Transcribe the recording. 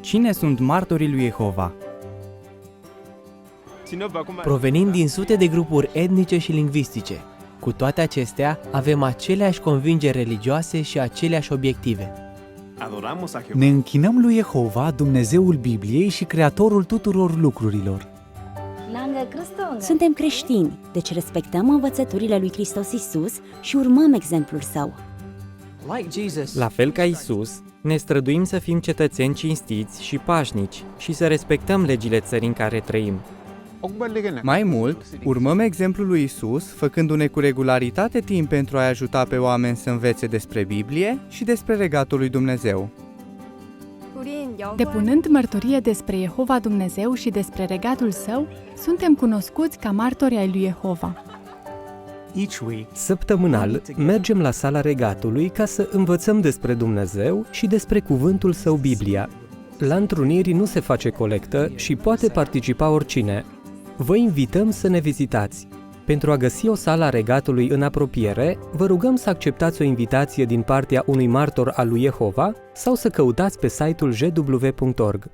Cine sunt martorii lui Jehova? Provenind din sute de grupuri etnice și lingvistice. Cu toate acestea, avem aceleași convingeri religioase și aceleași obiective. Ne închinăm lui Jehova, Dumnezeul Bibliei și Creatorul tuturor lucrurilor. Suntem creștini, deci respectăm învățăturile lui Hristos Iisus și urmăm exemplul său. La fel ca Isus, ne străduim să fim cetățeni cinstiți și pașnici și să respectăm legile țării în care trăim. Mai mult, urmăm exemplul lui Isus, făcându-ne cu regularitate timp pentru a ajuta pe oameni să învețe despre Biblie și despre regatul lui Dumnezeu. Depunând mărturie despre Jehova Dumnezeu și despre regatul său, suntem cunoscuți ca martori ai lui Jehova. Săptămânal, mergem la sala regatului ca să învățăm despre Dumnezeu și despre cuvântul său Biblia. La întruniri nu se face colectă și poate participa oricine. Vă invităm să ne vizitați. Pentru a găsi o sală a regatului în apropiere, vă rugăm să acceptați o invitație din partea unui martor al lui Jehova sau să căutați pe site-ul jw.org.